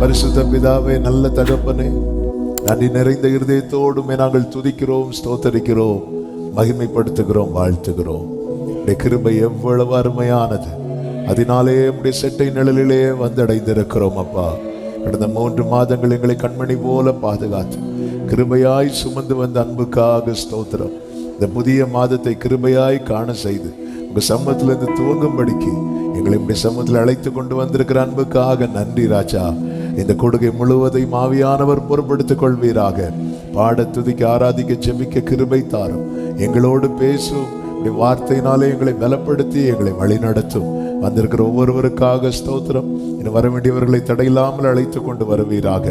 பரிசுத்த பிதாவே, நல்ல தகப்பனே, நன்றி நிறைந்த இருதயத்தோடுமே நாங்கள் துதிக்கிறோம், ஸ்தோத்தரிக்கிறோம், மகிமைப்படுத்துகிறோம், வாழ்த்துகிறோம். உடைய கிருபை எவ்வளவு அருமையானது. அதனாலே உடைய செட்டை நிழலிலே வந்தடைந்திருக்கிறோம் அப்பா. கடந்த 3 மாதங்கள் எங்களை கண்மணி போல பாதுகாத்து கிருபையாய் சுமந்து வந்த அன்புக்காக ஸ்தோத்திரம். இந்த புதிய மாதத்தை கிருபையாய் காண செய்து உங்க சமூகத்திலிருந்து துவங்கும்படிக்கு எங்களை உடைய சமூகத்தில் அழைத்து கொண்டு வந்திருக்கிற அன்புக்காக நன்றி ராஜா. இந்த கொடுகை முழுவதையும் ஆவியானவர் பொறுப்படுத்திக் கொள்வீராக. பாட, துதிக்க, ஆராதிக்க, ஜெபிக்க கிருபை தாரும். எங்களோடு பேசும் வார்த்தையினாலே எங்களை பலப்படுத்தி எங்களை வழி நடத்தும். வந்திருக்கிற ஒவ்வொருவருக்காக ஸ்தோத்திரம். இன்னும் வர வேண்டியவர்களை தடையில்லாமல் அழைத்து கொண்டு வருவீராக.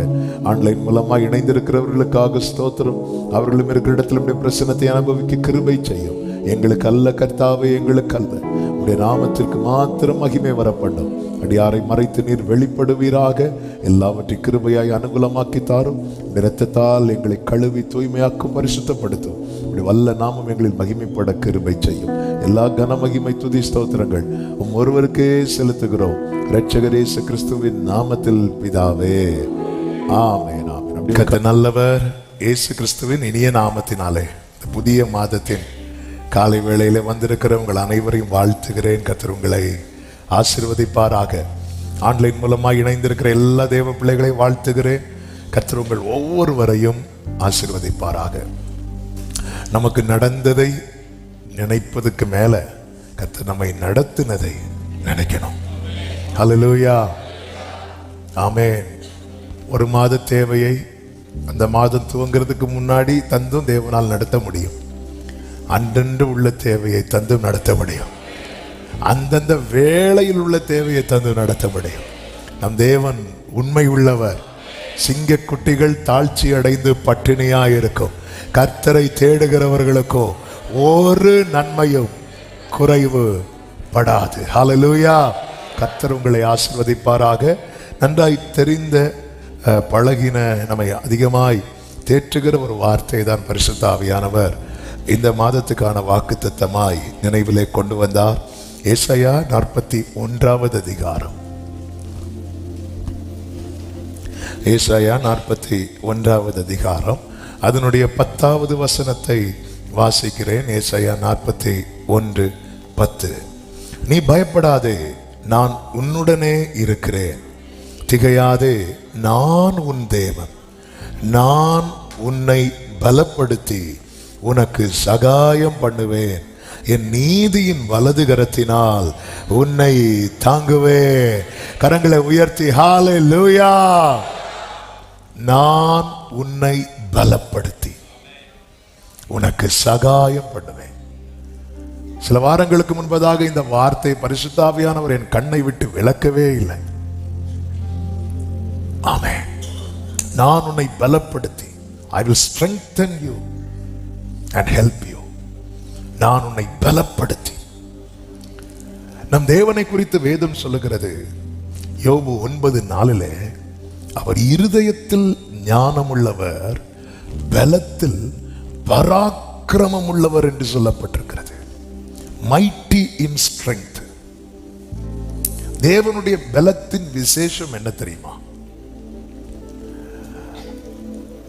ஆன்லைன் மூலமாக இணைந்திருக்கிறவர்களுக்காக ஸ்தோத்திரம். அவர்களும் இருக்கிற இடத்துல பிரசன்னத்தை அனுபவிக்க கிருபை செய்யும். எங்களுக்கு அல்ல கர்த்தாவே, எங்களுக்கு அல்ல, உடைய நாமத்திற்கு மாத்திரம் மகிமை வரப்படும். அடியாரை மறைத்து நீர் வெளிப்படுவீராக. எல்லாவற்றையும் கிருபையாய் அனுகூலமாக்கி தாரும். இரத்தத்தால் எங்களை கழுவி தூய்மையாக்கும், பரிசுத்தப்படுத்தும். வல்ல நாமம் எங்களில் மகிமைப்பட கிருபை செய்யும். எல்லா கன மகிமை துதி ஸ்தோத்திரங்கள் ஒருவருக்கே செலுத்துகிறோம், இரட்சகர் இயேசு கிறிஸ்துவின் நாமத்தில் பிதாவே, ஆமென். ஆமென். நல்லவர் இயேசு கிறிஸ்துவின் இனிய நாமத்தினாலே புதிய மாதத்தின் காலை வேளையில வந்திருக்கிற உங்கள் அனைவரையும் வாழ்த்துகிறேன். கர்த்தர் உங்களை ஆசீர்வதிப்பாராக. ஆன்லைன் மூலமாக இணைந்திருக்கிற எல்லா தேவ பிள்ளைகளையும் வாழ்த்துகிறேன். கர்த்தர் உங்கள் ஒவ்வொருவரையும் ஆசீர்வதிப்பாராக. நமக்கு நடந்ததை நினைப்பதுக்கு மேல கர்த்தர் நம்மை நடத்தினதை நினைக்கணும். ஹல்லேலூயா, ஆமென். ஒரு மாத தேவையை அந்த மாதம் துவங்கிறதுக்கு முன்னாடி தந்தும் தேவனால் நடத்த முடியும். அன்றன்று உள்ள தேவையை தந்தும் நடத்த முடியும். அந்தந்த வேளையில் உள்ள தேவையை தந்து நடத்த முடியும். நம் தேவன் உண்மை உள்ளவர். சிங்க குட்டிகள் தாழ்ச்சி அடைந்து பட்டினியாயிருக்கும். கர்த்தரை தேடுகிறவர்களுக்கோ ஒரு நன்மையும் குறைவு படாது. ஹல்லேலூயா. கர்த்தர் உங்களை ஆசீர்வதிப்பாராக. நன்றாய் தெரிந்த பழகின நம்மை அதிகமாய் தேற்றுகிற ஒரு வார்த்தை தான் பரிசுத்த ஆவியானவர் இந்த மாதத்துக்கான வாக்குத்தத்தமாய் நினைவிலே கொண்டு வந்தார். ஏசாயா 41வது அதிகாரம். ஏசாயா 41வது அதிகாரம் அதனுடைய 10வது வசனத்தை வாசிக்கிறேன். ஏசாயா 41:10. நீ பயப்படாதே, நான் உன்னுடனே இருக்கிறேன். திகையாதே, நான் உன் தேவன். நான் உன்னை பலப்படுத்தி உனக்கு சகாயம் பண்ணுவேன். என் நீதியின் வலது கரத்தினால் உன்னை தாங்குவேன். கரங்களை உயர்த்தி ஹல்லேலூயா. நான் உன்னை பலப்படுத்தி உனக்கு சகாயம் பண்ணுவேன். சில வாரங்களுக்கு முன்பதாக இந்த வார்த்தை பரிசுத்த ஆவியானவர் என் கண்ணை விட்டு விலக்கவே இல்லை. ஆமென். நான் உன்னை பலப்படுத்தி, I will strengthen you and help you. நான் உன்னை பலப்படுத்தி. நம் தேவனை குறித்து வேதம் சொல்லுகிறது, யோபு 9:4, அவர் இருதயத்தில் ஞானம் உள்ளவர், பலத்தில் பராக்கிரமம் உள்ளவர் என்று சொல்லப்பட்டிருக்கிறது. மைட்டி இன் ஸ்ட்ரெங்த். தேவனுடைய பலத்தின் விசேஷம் என்ன தெரியுமா?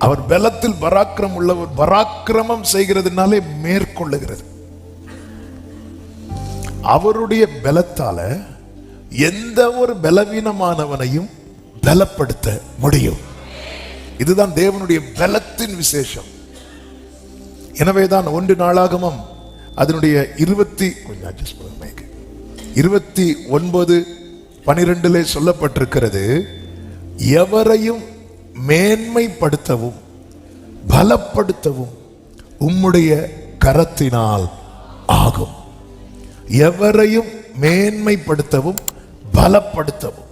அவர் பலத்தில் பராக்கிரமம் உள்ளவர். பராக்கிரமம் செய்கிறதுனாலே மேற்கொள்ளுகிறது. அவருடைய பலத்தால எந்த ஒரு பலவீனமானவனையும் பலப்படுத்த முடியும். இதுதான் தேவனுடைய பலத்தின் விசேஷம். எனவேதான் 1 நாளாகமம் அதனுடைய 29:12 சொல்லப்பட்டிருக்கிறது, எவரையும் மேன்மைப்படுத்தவும் பலப்படுத்தவும் உம்முடைய கரத்தினால் ஆகும். எவரையும் மேன்மைப்படுத்தவும் பலப்படுத்தவும்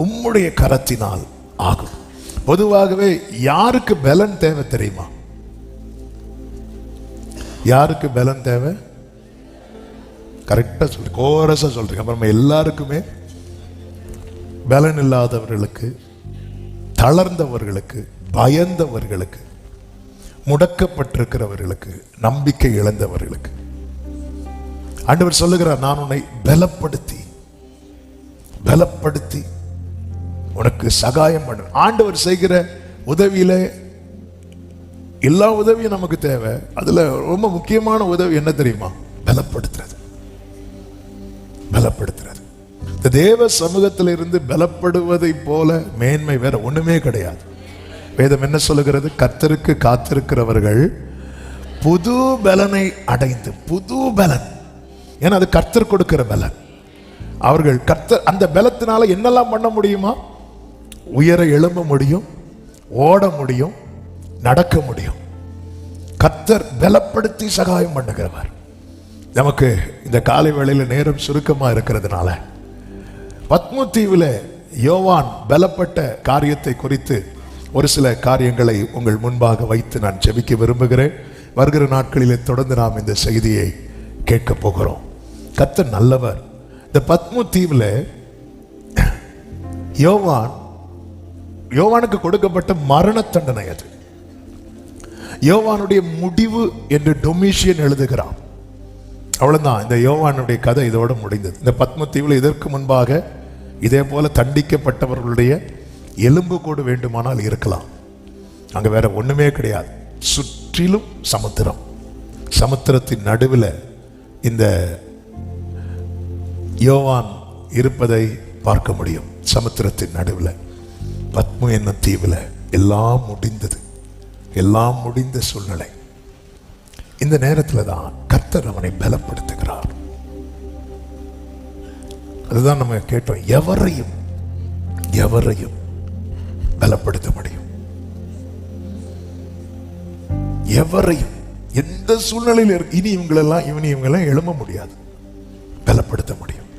உம்முடைய கரத்தினால் ஆகும். பொதுவாகவே யாருக்கு பலன் தேவை தெரியுமா? யாருக்கு பலன் தேவை? கரெக்டா சொல்றீங்க, கோரஸா சொல்றீங்க. அப்புறமா எல்லாருக்குமே பலன் இல்லாதவர்களுக்கு, தளர்ந்தவர்களுக்கு, பயந்தவர்களுக்கு, முடக்கப்பட்டிருக்கிறவர்களுக்கு, நம்பிக்கை இழந்தவர்களுக்கு ஆண்டவர் சொல்லுகிறார், நான் உன்னை பலப்படுத்தி உனக்கு சகாயம் பண்ண. ஆண்டவர் செய்கிற உதவியில எல்லா உதவியும் நமக்கு தேவை. அதுல ரொம்ப முக்கியமான உதவி என்ன தெரியுமா? பலப்படுத்துறது. பலப்படுத்துறது. இந்த தேவ சமூகத்தில் இருந்து பலப்படுவதை போல மேன்மை வேற ஒண்ணுமே கிடையாது. வேதம் என்ன சொல்லுகிறது? கர்த்தருக்கு காத்திருக்கிறவர்கள் புது பலனை அடைந்து, புது பலன். ஏன்னா அது கர்த்தர் கொடுக்கிற பலன். அவர்கள் கர்த்தர் அந்த பலத்தினால என்னெல்லாம் பண்ண முடியுமா? உயர எழும்ப முடியும், ஓட முடியும், நடக்க முடியும். கர்த்தர் பலப்படுத்தி சகாயம் பண்ணுகிறவர். நமக்கு இந்த காலை வேளையில் நேரம் சுருக்கமா இருக்கிறதுனால பத்மு தீவில் யோவான் பலப்பட்ட காரியத்தை குறித்து ஒரு சில காரியங்களை உங்கள் முன்பாக வைத்து நான் ஜெபிக்க விரும்புகிறேன். வருகிற நாட்களிலே தொடர்ந்து நாம் இந்த செய்தியை கேட்க போகிறோம். கர்த்தர் நல்லவர். இந்த பத்மு தீவில் யோவானுக்கு கொடுக்கப்பட்ட மரண தண்டனை அது. யோவானுடைய முடிவு என்று டொமிஷியன் எழுதுகிறான். அவ்வளவுதான், இந்த யோவானுடைய கதை இதோடு முடிந்தது. இந்த பத்மு தீவில் இதற்கு முன்பாக இதே போல தண்டிக்கப்பட்டவர்களுடைய எலும்பு கூட வேண்டுமானால் இருக்கலாம். அங்க வேற ஒண்ணுமே கிடையாது. சுற்றிலும் சமுத்திரம். சமுத்திரத்தின் நடுவில் இந்த யோவான் இருப்பதை பார்க்க முடியும். சமுத்திரத்தின் நடுவில் பத்மு என்னும் தீவில் எல்லாம் முடிந்தது. எல்லாம் முடிந்த சூழ்நிலை. இந்த நேரத்தில் தான் கர்த்தர் அவனை பலப்படுத்துகிறார். அதுதான் நம்ம கேட்டோம். எவரையும் பலப்படுத்த முடியும். எவரையும், எந்த சூழ்நிலையில் இனி இவங்களெல்லாம் எழும்ப முடியாது, பலப்படுத்த முடியும்.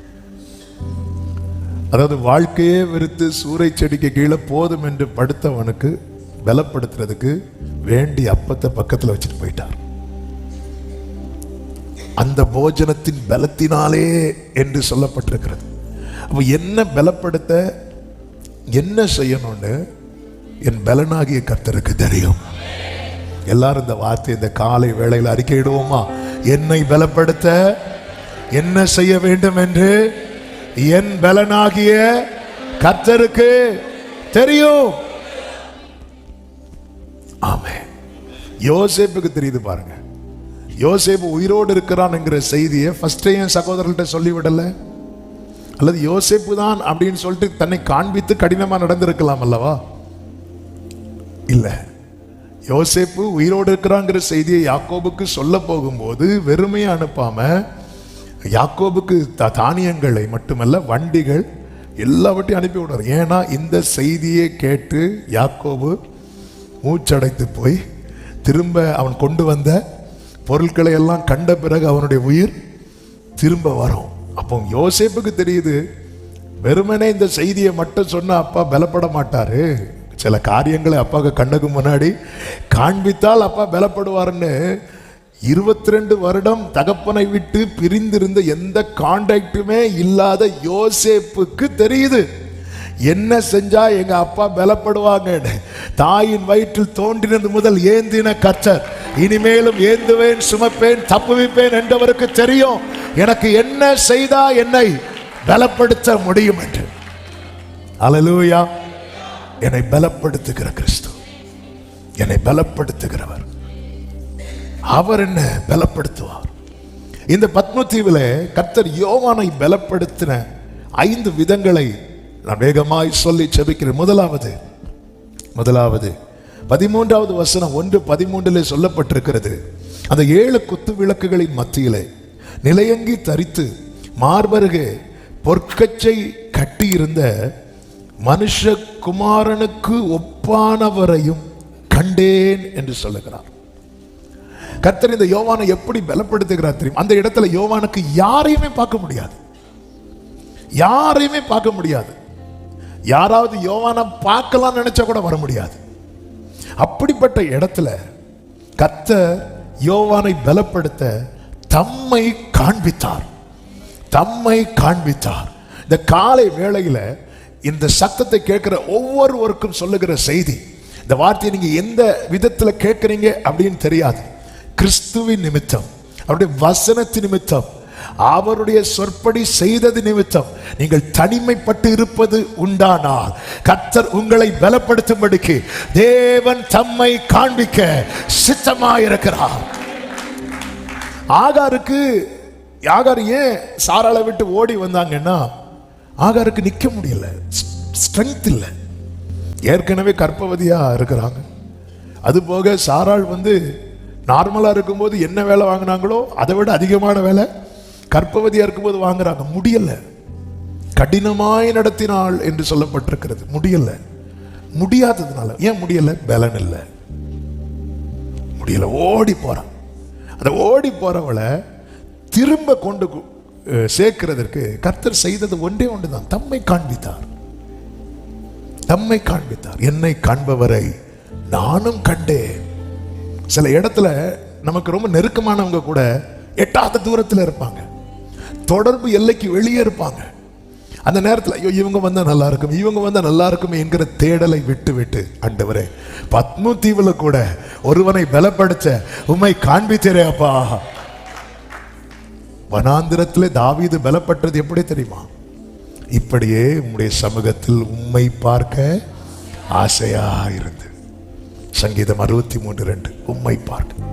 அதாவது வாழ்க்கையே வெறுத்து சூறை செடிக்கு கீழே போதும் என்று படுத்தவனுக்கு பலப்படுத்துறதுக்கு வேண்டி அப்பத்தை பக்கத்தில் வச்சுட்டு போயிட்டார். அந்த போஜனத்தின் பலத்தினாலே என்று சொல்லப்பட்டிருக்கிறது. அப்ப என்ன பலப்படுத்த என்ன செய்யணும்னு என் பலனாகிய கர்த்தருக்கு தெரியும். எல்லாரும் இந்த வார்த்தை இந்த காலை வேளையில் அறிக்கையிடுவோமா? என்னை பலப்படுத்த என்ன செய்ய வேண்டும் என்று என் பலனாகிய கர்த்தருக்கு தெரியும். ஆமென். யோசேப்புக்கு தெரியுது பாருங்க. யோசேப்பு உயிரோடு இருக்கிறான் என்கிற செய்தியை ஃபர்ஸ்ட் என் சகோதரர்கிட்ட சொல்லிவிடல. அல்லது யோசேப்பு தான் அப்படின்னு சொல்லிட்டு தன்னை காண்பித்து கடினமா நடந்திருக்கலாம் அல்லவா? இல்ல, யோசேப்பு உயிரோடு இருக்கிறாங்கிற செய்தியை யாக்கோபுக்கு சொல்ல போகும்போது வெறுமையை அனுப்பாம யாக்கோபுக்கு தானியங்களை மட்டுமல்ல வண்டிகள் எல்லாவற்றையும் அனுப்பி விடுறார். ஏன்னா இந்த செய்தியை கேட்டு யாக்கோபு மூச்சடைத்து போய் திரும்ப அவன் கொண்டு வந்த பொருட்களை எல்லாம் கண்ட பிறகு அவனுடைய உயிர் திரும்ப வரும். அப்போ யோசேப்புக்கு தெரியுது, வெறுமனே இந்த செய்தியை மட்டும் சொன்ன அப்பா பலப்பட மாட்டாரு. சில காரியங்களை அப்பாவுக்கு கண்ணுக்கு முன்னாடி காண்பித்தால் அப்பா பலப்படுவாருன்னு 22 வருடம் தகப்பனை விட்டு பிரிந்திருந்த எந்த கான்டாக்டுமே இல்லாத யோசேப்புக்கு தெரியுது என்ன செஞ்சா எங்க அப்பா பலப்படுவாங்க. தாயின் வயிற்றில் தோன்றினது முதல் ஏந்தின கர்த்தர் இனிமேலும் ஏந்துவேன், சுமப்பேன், தப்புவிப்பேன் என்றவருக்கு தெரியும் எனக்கு என்ன செய்தா என்னை பலப்படுத்த முடியும் என்று. அல்லேலூயா. என்னை பலப்படுத்துகிற கிறிஸ்து, என்னை பலப்படுத்துகிறவர், அவர் என்ன பலப்படுத்துவார். இந்த பத்மு தீவிலே கர்த்தர் யோவானை பலப்படுத்தின 5 விதங்களை நான் வேகமாய் சொல்லி செபிக்கிறேன். முதலாவது 13வது வசனம் 1:13 சொல்லப்பட்டிருக்கிறது. அந்த 7 குத்து விளக்குகளின் மத்தியிலே நிலையங்கி தரித்து மார்பருகே பொற்கச்சை கட்டியிருந்த மனுஷகுமாரனுக்கு ஒப்பானவரையும் கண்டேன் என்று சொல்லுகிறார். கர்த்தர் இந்த யோவானை எப்படி பலப்படுத்துகிறார் தெரியும்? அந்த இடத்துல யோவானுக்கு யாரையுமே பார்க்க முடியாது, யாரையுமே பார்க்க முடியாது. யாராவது யோவானை பார்க்கலாம் நினைச்சா கூட வர முடியாது. அப்படிப்பட்ட இடத்துல கர்த்தர் யோவானை பலப்படுத்த தம்மை காண்பித்தார். இந்த காலை வேளையில இந்த சத்தத்தை கேட்கிற ஒவ்வொருவருக்கும் சொல்லுகிற செய்தி, இந்த வார்த்தையை நீங்க எந்த விதத்துல கேட்கிறீங்க அப்படின்னு தெரியாது. கிறிஸ்துவின் நிமித்தம், அவருடைய வசனத்தின் நிமித்தம், அவருடைய சொற்படி செய்தது நிமித்தம் நீங்கள் தனிமைப்பட்டு இருப்பது உண்டானால் கர்த்தர் உங்களை பலப்படுத்தும்படிக்கு தேவன் தம்மை காண்பிக்க சித்தமாயிருக்கிறார். ஆகார் ஏன் சாராளை விட்டு ஓடி வந்தாங்கன்னா, ஆகாருக்கு நிக்க முடியல, ஸ்ட்ரென்த் இல்லை. ஏற்கனவே கர்ப்பவதியா இருக்கிறாங்க. அது போக சாராள் நார்மலா இருக்கும்போது என்ன வேலை வாங்கினாங்களோ அதை விட அதிகமான வேலை கர்ப்பவதியா இருக்கும்போது வாங்குறாங்க. முடியல, கடினமாய் நடத்தினாள் என்று சொல்லப்பட்டிருக்கிறது. முடியல. முடியாததுனால, ஏன் முடியல? பலன் இல்லை, முடியல. ஓடி போறான். அந்த ஓடி போறவளை திரும்ப கொண்டு சேர்க்கிறதற்கு கர்த்தர் செய்தது ஒன்றே ஒன்றுதான், தம்மை காண்பித்தார். தம்மை காண்பித்தார். என்னை காண்பவரை நானும் கண்டேன். சில இடத்துல நமக்கு ரொம்ப நெருக்கமானவங்க கூட எட்டாத தூரத்தில் இருப்பாங்க, தொடர்பு எல்லைக்கு வெளியே இருப்பாங்க. அந்த நேரத்தில் ஐயோ இவங்க வந்தா நல்லா இருக்கும், இவங்க வந்தா நல்லா இருக்கும் என்கிற தேடலை விட்டு விட்டு ஆண்டவரே பத்மு தீவுல கூட ஒருவனை பலப்படுத்த உம்மை காண்பித்தேரே அப்பா. வனாந்திரத்திலே தாவீது பலப்பட்டது எப்படி தெரியுமா? இப்படியே உம்முடைய சமூகத்தில் உம்மை பார்க்க ஆசையா இருந்து. சங்கீதம் 63:2 உம்மை பார்க்க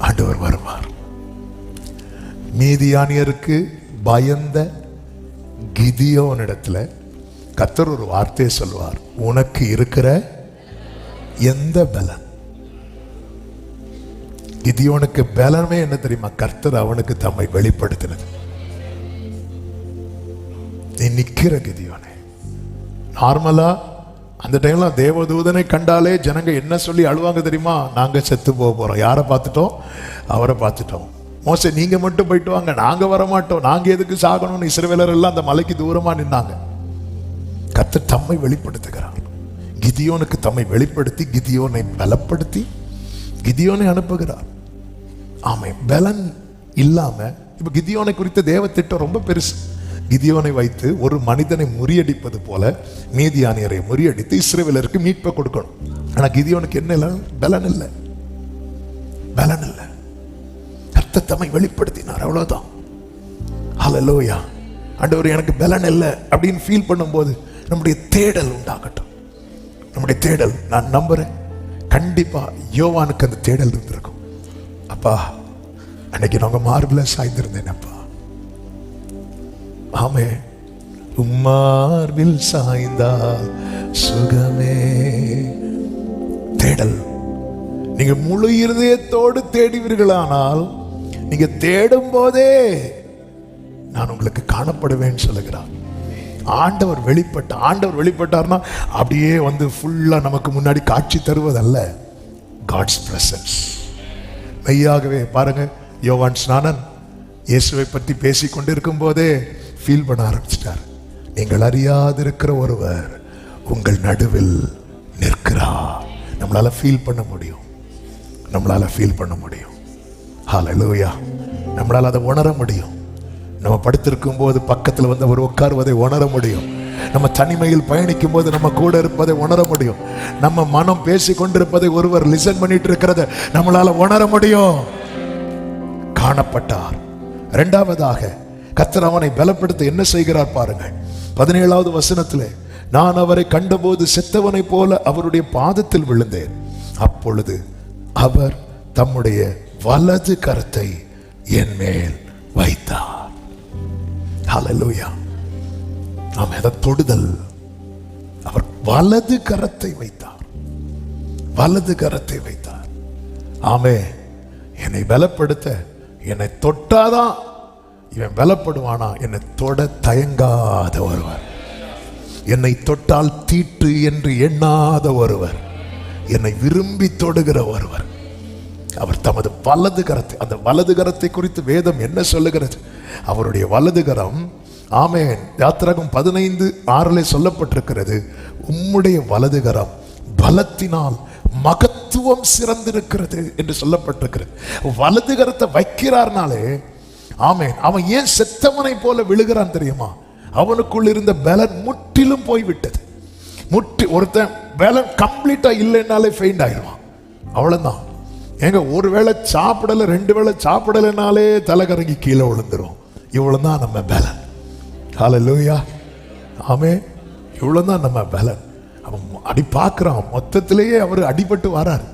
ஆண்டவர் வருவார். மீதியானியருக்கு பயந்த கிதியோனிடத்துல கர்த்தர் ஒரு வார்த்தையை சொல்வார், உனக்கு இருக்கிற எந்த பலன். கிதியோனுக்கு பலமே என்ன தெரியுமா? கர்த்தர் அவனுக்கு தம்மை வெளிப்படுத்தினது. நீ நிக்கிற கிதியோனே. நார்மலா அந்த டைம்ல தேவதூதனை கண்டாலே ஜனங்க என்ன சொல்லி அழுவாங்க தெரியுமா? நாங்க செத்து போக போறோம். யாரை பார்த்துட்டோம்? அவரை பார்த்துட்டோம். மோசே நீங்க மட்டும் போயிட்டு வாங்க, நாங்க வர மாட்டோம், நாங்க எதுக்கு சாகணும்னு இஸ்ரவேலர் எல்லாம் அந்த மலைக்கு தூரமா நின்னாங்க. கர்த்தர் தம்மை வெளிப்படுத்துகிறார். கிதியோனுக்கு தம்மை வெளிப்படுத்தி கிதியோனை பலப்படுத்தி கிதியோனை அனுப்புகிறார். ஆமை பலன் இல்லாம இப்ப கிதியோனை குறித்த தேவ திட்டம் ரொம்ப பெருசு. கிதியோனை வைத்து ஒரு மனிதனை முறியடிப்பது போல மீதியானியரை முறியடித்து இஸ்ரவேலருக்கு மீட்பை கொடுக்கணும். ஆனா கிதியோனுக்கு என்ன இல்லை? பலன் இல்லை, பலன் இல்லை. கர்த்தர் தம்மை வெளிப்படுத்தினார், அவ்வளவுதான். ஹல்லேலூயா. ஆண்டவர் எனக்கு பலன் இல்லை அப்படின்னு ஃபீல் பண்ணும்போது நம்முடைய தேடல் உண்டாகட்டும். நம்முடைய தேடல், நான் நம்புறேன் கண்டிப்பா யோவானுக்கு அந்த தேடல் இருந்திருக்கும். அப்பா அன்னைக்கு நாங்க மார்பிளஸ் சாய்ந்திருந்தேன் அப்பா. ஆமே, உம்மார்பில் சாய்ந்தால் சுகமே. தேடல். நீங்க முழு இருதயத்தோடு தேடுவீர்களானால் நீங்க தேடும் போதே நான் உங்களுக்கு காணப்படுவேன் சொல்லுகிறார். ஆண்டவர் வெளிப்பட்டார்னா அப்படியே ஃபுல்லா நமக்கு முன்னாடி காட்சி தருவதல்ல, காட்ஸ் பிரசன்ஸ். மெய்யாகவே பாருங்க, யோவான் ஸ்நானன் இயேசுவை பற்றி பேசிக் கொண்டிருக்கும் போதே ஃபீல் பண்ண ஆரம்பிச்சிட்டார். நீங்கள் அறியாதிருக்கிற ஒருவர் உங்கள் நடுவில் நிற்கிறார். நம்மளால ஃபீல் பண்ண முடியும், நம்மளால ஃபீல் பண்ண முடியும். ஹல்லேலூயா. நம்மளால அதை உணர முடியும். நம்ம படுத்திருக்கும் போது பக்கத்தில் அவர் உட்காருவதை உணர முடியும். நம்ம தனிமையில் பயணிக்கும் போது நம்ம கூட இருப்பதை உணர முடியும். நம்ம மனம் பேசி கொண்டிருப்பதை ஒருவர் லிசன் பண்ணிட்டு இருக்கிறத நம்மளால உணர முடியும். காணப்பட்டார். இரண்டாவதாக கர்த்தர் அவனை பலப்படுத்த என்ன செய்கிறார் பாருங்கள். 17வது வசனத்திலே, நான் அவரை கண்டபோது செத்தவனை போல அவருடைய பாதத்தில் விழுந்தேன். அப்பொழுது அவர் தம்முடைய வலது கரத்தை என் மேல் வைத்தார். ஹல்லேலூயா. நாம் எதை தொடுதல், அவர் வலது கரத்தை வைத்தார், வலது கரத்தை வைத்தார். ஆமே, என்னை பலப்படுத்த, என்னை தொட்டாதான் இவன் பலப்படுவானா? என்னை தொட தயங்காத ஒருவர், என்னை தொட்டால் தீட்டு என்று எண்ணாத ஒருவர், என்னை விரும்பி தொடுகிற ஒருவர், அவர் தமது வலது கரத்தை. அந்த வலது கரத்தை குறித்து வேதம் என்ன சொல்லுகிறது? அவருடைய வலது கரம், ஆமென், யாத்திராகமம் 15:6 சொல்லப்பட்டிருக்கிறது, உம்முடைய வலது கரம் பலத்தினால் மகத்துவம் சிறந்திருக்கிறது என்று சொல்லப்பட்டிருக்கிறது. வலது கரத்தை வைக்கிறார்னாலே, ஆமென், அவன் ஏன் செத்தவனை போல விழுகிறான் தெரியுமா? அவனுக்குள் இருந்த பலன் முற்றிலும் போய்விட்டது. ஒருத்தன் பலன் கம்ப்ளீட்டா இல்லைன்னாலே ஃபெயிண்ட் ஆயிடுவான், அவ்வளவுதான். எங்க ஒரு வேளை சாப்பிடல, 2 வேளை சாப்பிடலைனாலே தலை கறங்கி கீழே விழுந்துரும். இவ்வளவுதான் நம்ம பலன். ஹல்லேலூயா, ஆமென். இவ்வளவுதான் நம்ம பலன். அவன் அடி பார்க்கிறான், மொத்தத்திலேயே அவர் அடிபட்டு வரார்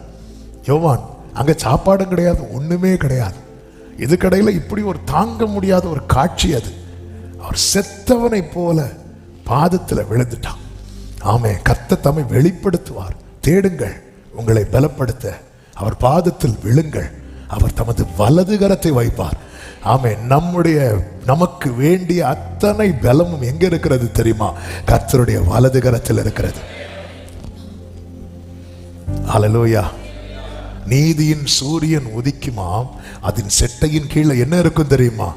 யோவான். அங்க சாப்பாடும் கிடையாது, ஒண்ணுமே கிடையாது. இது கடையில இப்படி ஒரு தாங்க முடியாத ஒரு காட்சி அது. அவர் செத்தவனை போல பாதத்தில் விழுந்துட்டான். ஆமே, கர்த்தர் தம்மை வெளிப்படுத்துவார். தேடுங்கள், உங்களை பலப்படுத்த அவர் பாதத்தில் விழுங்கள். அவர் தமது வலது கரத்தை வைப்பார். ஆமே, நமக்கு வேண்டிய அத்தனை பலமும் எங்க இருக்கிறது தெரியுமா? கர்த்தருடைய வலது கரத்தில் இருக்கிறது. ஹல்லேலூயா. நீதியின் சூரியன் உதிக்குமாம், அதன் செட்டையின் கீழே என்ன இருக்கும் தெரியுமா?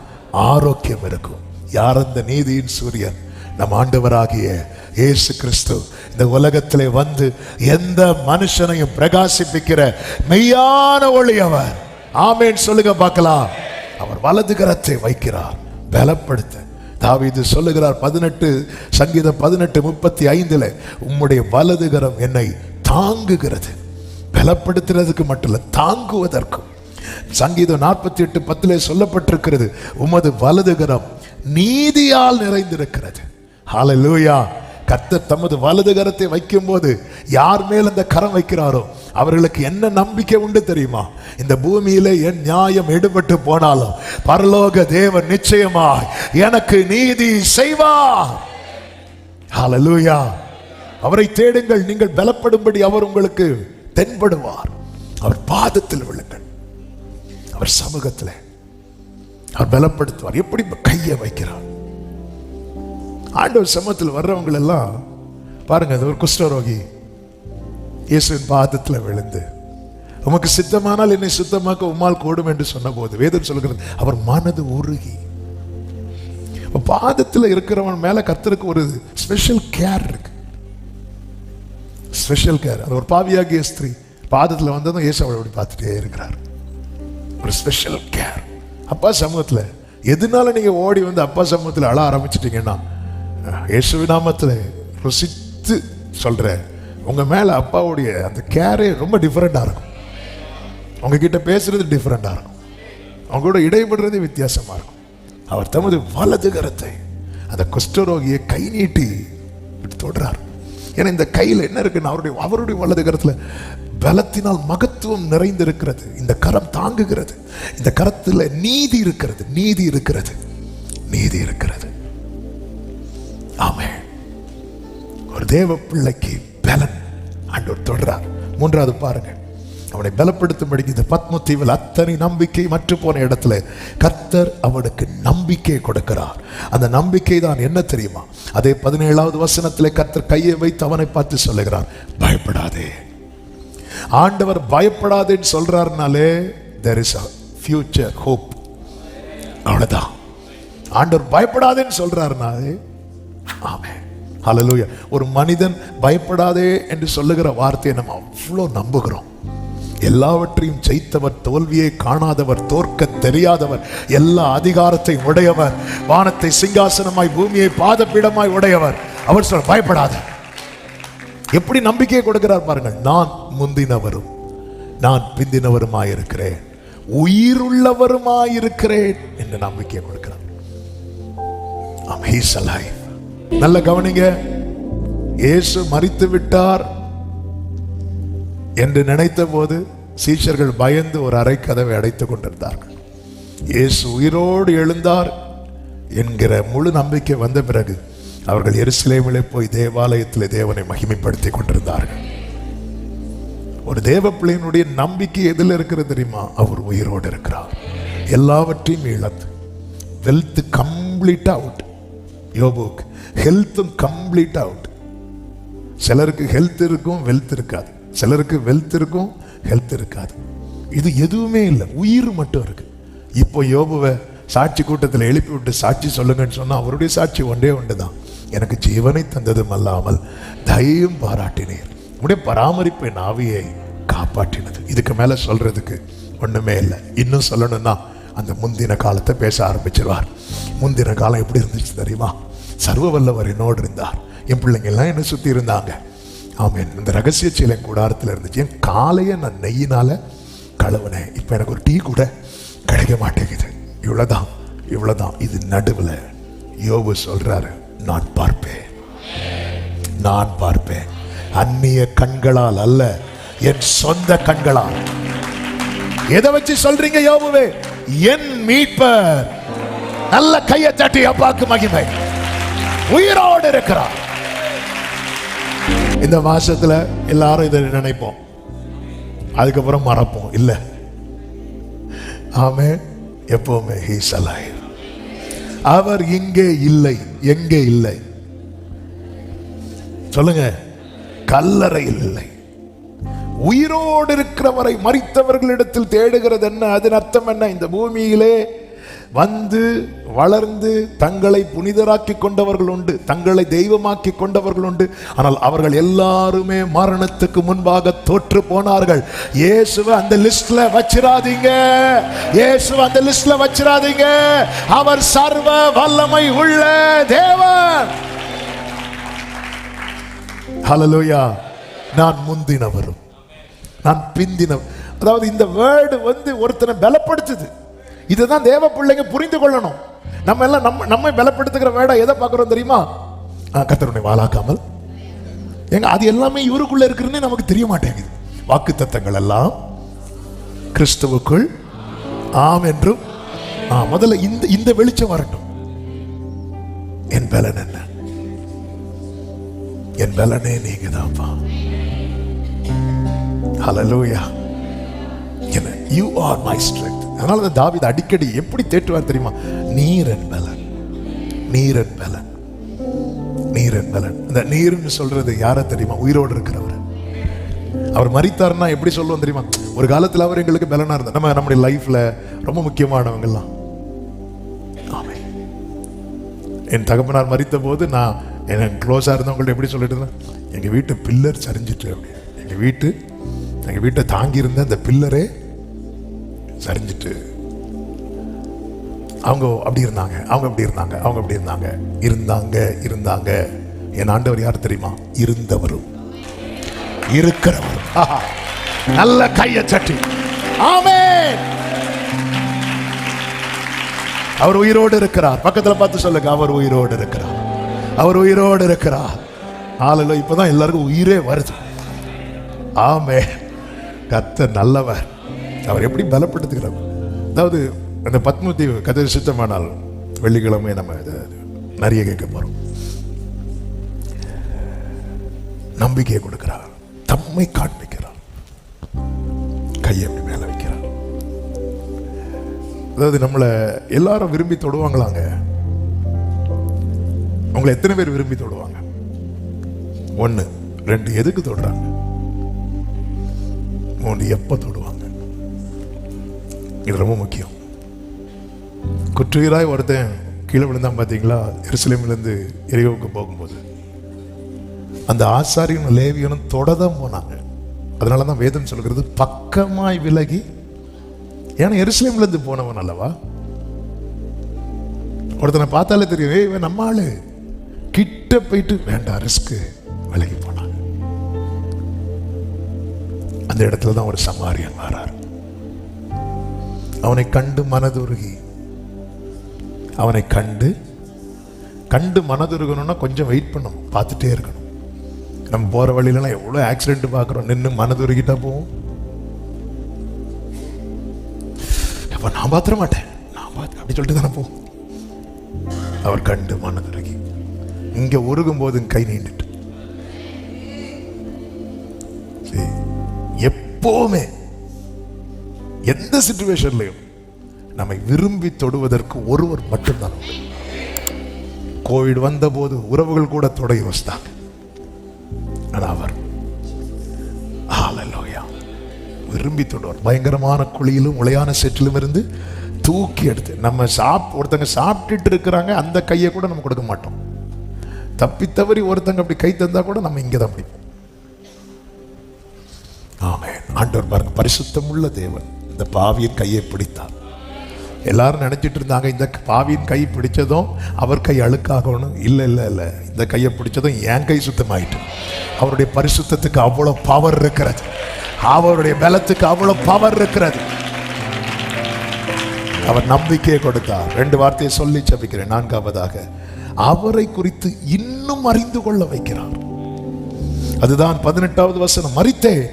ஆரோக்கியம் இருக்கும். யார் அந்த நீதியின் சூரியன்? நம் ஆண்டவராகிய இயேசு கிறிஸ்து இந்த உலகத்திலே வந்து எந்த மனுஷனையும் பிரகாசிப்பிக்கிற மெய்யான ஒளி அவர். ஆமென் சொல்லுங்க பார்க்கலாம். அவர் வலது கரத்தை வைக்கிறார் பலப்படுத்த. தாவீது சொல்லுகிறார் சங்கீதம் 18:35, உம்முடைய வலது கரம் என்னை தாங்குகிறது. பலப்படுத்துறதுக்கு மட்டும் இல்ல, தாங்குவதற்கும். சங்கீதம் 48:10 சொல்லப்பட்டிருக்கிறது, உமது வலது கரம் நீதியால் நிறைந்திருக்கிறது. ஹல்லேலூயா. கர்த்தர் தமது வலது கரத்தை வைக்கும் போது யார் மேல் அந்த கரம் வைக்கிறாரோ அவர்களுக்கு என்ன நம்பிக்கை உண்டு தெரியுமா? இந்த பூமியிலே என் நியாயம் எடுபட்டு போனாலும் பரலோக தேவன் நிச்சயமாய் எனக்கு நீதி செய்வார். ஹல்லேலூயா. அவரை தேடுங்கள், நீங்கள் பலப்படும்படி அவர் உங்களுக்கு தென்படுவார். அவர் பாதத்தில் விழுங்கள், அவர் சமூகத்தில் அவர் பலப்படுத்துவார். எப்படி கையை வைக்கிறார்? ஆண்டவர் சமூகத்தில் வர்றவங்க எல்லாம் பாருங்க, ஒரு குஷ்டரோகி இயேசுவின் பாதத்தில் விழுந்து, உமக்கு சித்தமானால் என்னை சுத்தமாக்க உம்மால் கூடும் என்று சொன்ன போது வேதம் சொல்கிறது அவர் மனது உருகி. பாதத்தில் இருக்கிறவன் மேல கர்த்தருக்கு ஒரு ஸ்பெஷல் கேர் இருக்கு. Special care. அது ஒரு பாவியாகிய ஸ்திரீ பாதத்தில் வந்ததும் இயேசு அவளை அப்படி பார்த்துட்டே இருக்கிறார். ஒரு ஸ்பெஷல் கேர். அப்பா சமூகத்தில் எதுனால நீங்க ஓடி வந்து அப்பா சமூகத்தில் அழ ஆரம்பிச்சிட்டீங்கன்னா, இயேசு நாமத்தில் ருசித்து சொல்றேன், உங்க மேல அப்பாவுடைய அந்த கேரே ரொம்ப டிஃபரெண்டா இருக்கும். உங்ககிட்ட பேசுறது டிஃபரெண்டா இருக்கும், அவங்களோட இடைபடுறது வித்தியாசமா இருக்கும். அவர் தமது வலது கரத்தை அந்த குஷ்டரோகியை கை நீட்டி தொடுறார். ஏன்னா இந்த கையில் என்ன இருக்குன்னு அவருடைய வலது கரத்துல பலத்தினால் மகத்துவம் நிறைந்திருக்கிறது. இந்த கரம் தாங்குகிறது. இந்த கரத்துல நீதி இருக்கிறது, நீதி இருக்கிறது, நீதி இருக்கிறது. ஆமென். ஒரு தேவ பிள்ளைக்கு பலன் ஆண்டவர் தொடரார். 3வது பாருங்க, அவனை பலப்படுத்தும்படி இந்த பத்ம தீவில் அத்தனை நம்பிக்கை மற்ற போன இடத்துல கர்த்தர் அவனுக்கு நம்பிக்கை கொடுக்கிறார். அந்த நம்பிக்கை தான் என்ன தெரியுமா? அதே 17வது வசனத்திலே கர்த்தர் கையை வைத்து அவனை பார்த்து சொல்லுகிறார், பயப்படாதே. ஆண்டவர் பயப்படாதேன்னு சொல்றாருனாலே there is a future hope. அவ்வளவுதான். ஆண்டவர் பயப்படாதேன்னு சொல்றாருனாலே ஆமென். ஹல்லேலூயா. ஒரு மனிதன் பயப்படாதே என்று சொல்லுகிற வார்த்தையை நம்ம அவ்வளோ நம்புகிறோம். எல்லாவற்றையும் ஜெயித்தவர், தோல்வியை காணாதவர், தோற்க தெரியாதவர், எல்லா அதிகாரத்தை உடையவர், வானத்தை சிங்காசனமாய் பூமியை பாதபீடமாய் உடையவர். அவர் சொல்ற பயப்படாத. எப்படி நம்பிக்கையை கொடுக்கிறார் பாருங்கள். நான் முந்தினவரும் நான் பிந்தினவருமாயிருக்கிறேன், உயிருள்ளவருமாயிருக்கிறேன் என்று நம்பிக்கையை கொடுக்கிறார். He is alive. நல்ல கவனிங்க. இயேசு மரித்து விட்டார் என்று நினைத்த போது சீஷர்கள் பயந்து ஒரு அறை கதவை அடைத்துக் கொண்டிருந்தார்கள். இயேசு உயிரோடு எழுந்தார் என்கிற முழு நம்பிக்கை வந்த பிறகு அவர்கள் எருசலேமிலே போய் தேவாலயத்தில் தேவனை மகிமைப்படுத்திக் கொண்டிருந்தார்கள். ஒரு தேவ பிள்ளையினுடைய நம்பிக்கை எதில் இருக்கிறது தெரியுமா? அவர் உயிரோடு இருக்கிறார். எல்லாவற்றையும் இழந்து வெல்த் கம்ப்ளீட் அவுட். யோபுக்கு ஹெல்த்தும் கம்ப்ளீட் அவுட். சிலருக்கு ஹெல்த் இருக்கும், வெல்த் இருக்காது. சிலருக்கு வெல்த் இருக்கும், ஹெல்த் இருக்காது. இது எதுவுமே இல்லை, உயிர் மட்டும் இருக்கு. இப்போ யோபுவை சாட்சி கூட்டத்தில் எழுப்பி விட்டு சாட்சி சொல்லுங்கன்னு சொன்னா அவருடைய சாட்சி ஒன்றே ஒன்றுதான், எனக்கு ஜீவனை தந்ததும் அல்லாமல் தயவும் பாராட்டினீர், உடைய பராமரிப்பு என் ஆவியை காப்பாற்றினது. இதுக்கு மேல சொல்றதுக்கு ஒண்ணுமே இல்லை. இன்னும் சொல்லணும்னா அந்த முந்தின காலத்தை பேச ஆரம்பிச்சிருவார். முந்தின காலம் எப்படி இருந்துச்சு தெரியுமா? சர்வ வல்லவர் என்னோடு இருந்தார், என் பிள்ளைங்க எல்லாம் என்ன சுத்தி இருந்தாங்க. ஆமென். இந்த ரகசிய சீலை கூடாரத்தில் இருந்துச்சு. என் காலையை நான் நெய்யினால கழுவுனேன், இப்ப எனக்கு ஒரு டீ கூட கிடைக்க மாட்டேங்குது. இவ்வளவுதான். இது நடுவில் யோபு சொல்றாரு, நான் பார்ப்பேன் அந்நிய கண்களால் அல்ல, என் சொந்த கண்களால். எதை வச்சு சொல்றீங்க யோபுவே? என் மீட்பர். நல்ல கையை தட்டி அப்பாக்கு மகிமை. உயிரோடு இருக்கிறார். இந்த மாசத்துல எல்லாரும் இதை நினைப்போம், அதுக்கப்புறம் மறப்போம். இல்ல, ஆமென். எப்பவுமே he is alive. அவர் இங்கே இல்லை. எங்கே இல்லை சொல்லுங்க? கல்லறையில் இல்லை. உயிரோடு இருக்கிறவரை மரித்தவர்களிடத்தில் தேடுகிறது என்ன? அதன் அர்த்தம் என்ன? இந்த பூமியிலே வந்து வளர்ந்து தங்களை புனிதராக்கி கொண்டவர்கள் உண்டு, தங்களை தெய்வமாக்கி கொண்டவர்கள் உண்டு. ஆனால் அவர்கள் எல்லாருமே மரணத்துக்கு முன்பாக தோற்று போனார்கள். இயேசுவை அந்த லிஸ்ட்ல வச்சிராதீங்க. அவர் சர்வ வல்லமை உள்ள தேவன். ஹல்லேலூயா. நான் முந்தினவரும் நான் பிந்தினவர். அதாவது இந்த வேர்டு ஒருத்தனை பலப்படுத்துது. இதுதான் தேவ பிள்ளைங்க புரிந்து கொள்ளணும். நம்ம எல்லாம் நம்மை பலப்படுத்துகிற வேர்டா எதை பார்க்கிறோம் தெரியுமா? கர்த்தருடைய வாளாக்காமல் அது எல்லாமே இவருக்குள்ள இருக்குன்னு நமக்கு தெரிய மாட்டேங்குது. வாக்குத்தத்தங்கள் எல்லாம் கிறிஸ்துவுக்குள் ஆம் என்றும். முதல்ல இந்த வெளிச்சம் வரட்டும். என் பலன் என்ன? என் பலனே நீங்க தான்ப்பா. ஹல்லேலூயா. You are my strength. அதனால தாவீது அடிக்கடி எப்படி தேற்றுவார் தெரியுமா? நீர் என் பலன். இந்த நீர்னு சொல்றது யார தெரியுமா? உயிரோடு இருக்கிறவர். அவர் மரித்தார்னா எப்படி சொல்லுவோம் தெரியுமா? ஒரு காலத்தில் அவர் எங்களுக்கு பலனா இருந்தார். நம்முடைய லைஃப்ல ரொம்ப முக்கியமானவங்கலாம். ஆமென். என் தகப்பனார் மரித்த போது நான் எனக்கு க்ளோஸா இருந்தவங்கள்ட்ட எப்படி சொல்லிட்டு இருந்தேன்? எங்க வீட்டு பில்லர் சரிஞ்சிட்டு. அப்படி எங்க வீட்டை தாங்கி இருந்த அந்த பில்லரே சரிஞ்சிட்டு. அவங்க அப்படி இருந்தாங்க. என் ஆண்டவர் யார் தெரியுமா? இருந்தவரும் இருக்கிறவரும். நல்ல கையை தட்டி ஆமென். அவர் உயிரோடு இருக்கிறார். பக்கத்துல பார்த்து சொல்லுங்க, அவர் உயிரோடு இருக்கிறார். ஹல்லேலூயா. இப்பதான் எல்லாருக்கும் உயிரே வருது. ஆமென். கர்த்தர் நல்லவர். அவர் எப்படி பலப்படுத்துகிறார்? அதாவது அந்த பத்மதீவு கதை சித்தமானால் வெள்ளிக்கிழமை நம்ம நிறைய கேட்க போறோம். நம்பிக்கையை கொடுக்கிறார், தம்மை காண்பிக்கிறார், கையை எப்படி மேல வைக்கிறார். அதாவது நம்மளை எல்லாரும் விரும்பி தொடுவாங்களாங்க. உங்களை எத்தனை பேர் விரும்பி தொடுவாங்க? 1 2 எதுக்கு தொடுறாங்க? 3 எப்ப தொடுவாங்க? இது ரொம்ப முக்கியம். குற்றுயிராய் ஒருத்தன் கீழே விழுந்தான் பார்த்தீங்களா? எருசலேமிலிருந்து எரிகோவுக்கு போகும்போது அந்த ஆசாரியனும் லேவியனும் தொடதான் போனாங்க. அதனால தான் வேதம் சொல்கிறது பக்கமாய் விலகி. ஏன்னா எருசலேமிலிருந்து போனவன் அல்லவா. ஒருத்தனை பார்த்தாலே தெரியும், இவன் நம்ம ஆளு. கிட்ட போயிட்டு வேண்டாம் ரிஸ்க், விலகி போனாங்க. அந்த இடத்துல தான் ஒரு சமாரியன் வரார். அவனை கண்டு மனதுருகி, அவனை கண்டு மனதுருகணும்னா கொஞ்சம் வெயிட் பண்ணணும், பார்த்துட்டே இருக்கணும். நம்ம போற வழியிலாம் எவ்வளவு ஆக்சிடென்ட் பார்க்கிறோம். நின்று மனதுருகிட்டா போவோம். அப்ப நான் பாத்திர மாட்டேன், அப்படி சொல்லிட்டு தானே போவோம். அவர் கண்டு மனதுருகி இங்க உருகும் போது கை நீண்டுட்டு. எப்பவுமே எந்த சிச்சுவேஷன்லையும் நம்மை விரும்பி தொடுவதற்கு ஒருவர் மட்டும்தான். கோவிட் வந்த போது உறவுகள் கூட தொட யோசித்தாங்க. அவர் ஹல்லேலூயா விரும்பி தொடுவார். பயங்கரமான குழியிலும் உளையான செட்டிலும் இருந்து தூக்கி எடுத்து நம்ம ஒருத்தங்க சாப்பிட்டுட்டு இருக்கிறாங்க, அந்த கையை கூட நம்ம கொடுக்க மாட்டோம். தப்பி தவறி ஒருத்தங்க அப்படி கை தந்தா கூட நம்ம இங்கே தான் பிடிப்போம். ஆமென். ஆண்டவர் பாருங்க, பரிசுத்தமுள்ள தேவன் இந்த பாவியின் கையை பிடித்தார். எல்லாரும் நினைச்சிட்டு இருந்தாங்க இந்த பாவியின் கை பிடிச்சதும் அவர் கை அழுக்காகணும். இல்லை இல்லை இல்லை, இந்த கையை பிடிச்சதும் என் கை சுத்தமாயிட்டு. அவருடைய பரிசுத்தத்துக்கு அவ்வளோ பவர் இருக்கிறது, அவருடைய பலத்துக்கு அவ்வளோ பவர் இருக்கிறது. அவர் நம்பிக்கையை கொடுத்தார். 2 வார்த்தையை சொல்லி ஜெபிக்கிறேன். 4ஆவதாக, அவரை குறித்து இன்னும் அறிந்து கொள்ள வைக்கிறார். அதுதான் 18வது வசனம். மரித்தேன்,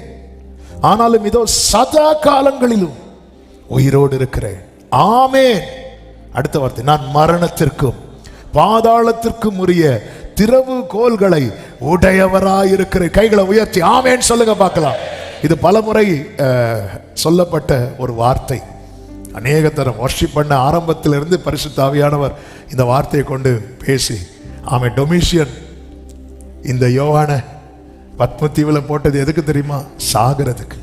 ஆனாலும் இதோ சதா காலங்களிலும் உயிரோடு இருக்கிறேன். ஆமென். அடுத்த வார்த்தை, நான் மரணத்திற்கும் பாதாளத்திற்கும் உரிய திறவுகோல்களை உடையவராயிருக்கிறேன். கைகளை உயர்த்தி ஆமென் சொல்லுங்க பார்க்கலாம். இது பலமுறை சொல்லப்பட்ட ஒரு வார்த்தை. அநேக தரம் வர்ஷிப் பண்ண ஆரம்பத்திலிருந்து பரிசுத்த ஆவியானவர் இந்த வார்த்தையை கொண்டு பேசி ஆமென். டொமிஷியன் இந்த யோவானை பத்மத்தீவில் போட்டது எதுக்கு தெரியுமா? சாகிறதுக்கு.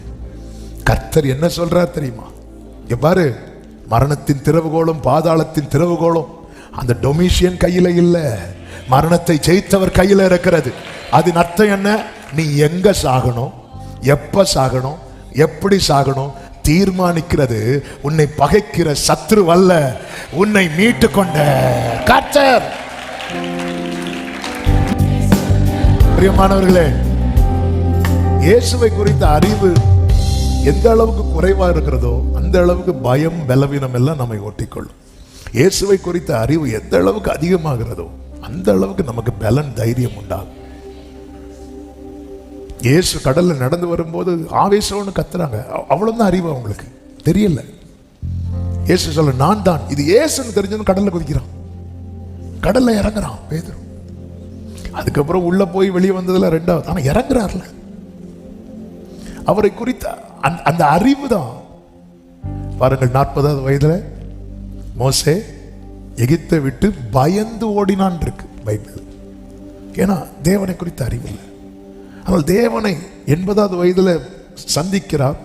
கர்த்தர் என்ன சொல்றார் தெரியுமா? இங்க பாரு, மரணத்தின் திறவுகோலும் பாதாளத்தின் திறவுகோலும் அந்த டொமிஷியன் கையில இல்ல, மரணத்தை ஜெயித்தவர் கையில இருக்கிறது. அதன் அர்த்தம் என்ன? நீ எங்க சாகணும், எப்ப சாகணும், எப்படி சாகணும் தீர்மானிக்கிறது உன்னை பகைக்கிற சத்ரு அல்ல, உன்னை மீட்டு கொண்ட கர்த்தர். பிரியமானவர்களே, இயேசுவை குறித்த அறிவு எந்த அளவுக்கு குறைவா இருக்கிறதோ அந்த அளவுக்கு பயம் பலவீனம் எல்லாம் நம்மை ஒட்டிக்கொள்ளும். இயேசுவை குறித்த அறிவு எந்த அளவுக்கு அதிகமாகிறதோ அந்த அளவுக்கு நமக்கு பலன் தைரியம் உண்டாகும். இயேசு கடல்ல நடந்து வரும்போது ஆவேசம்னு கத்துறாங்க. அவ்வளவுதான் அறிவு அவங்களுக்கு தெரியல. இயேசு சொல்ல நான் தான், இது இயேசுன்னு தெரிஞ்சதும் கடல்ல குதிக்கிறான், கடல்ல இறங்குறான் பேதுரு. அதுக்கப்புறம் உள்ள போய் வெளியே வந்ததுல 2வது, ஆனா இறங்குறார்ல. அவரை குறித்த அந்த அறிவு தான் பாருங்கள். 40வது வயதுல மோசே எகிப்தை விட்டு பயந்து ஓடினான் இருக்கு பைபிள். ஏன்னா தேவனை குறித்த அறிவு இல்லை. ஆனால் தேவனை 80வது வயதுல சந்திக்கிறார்.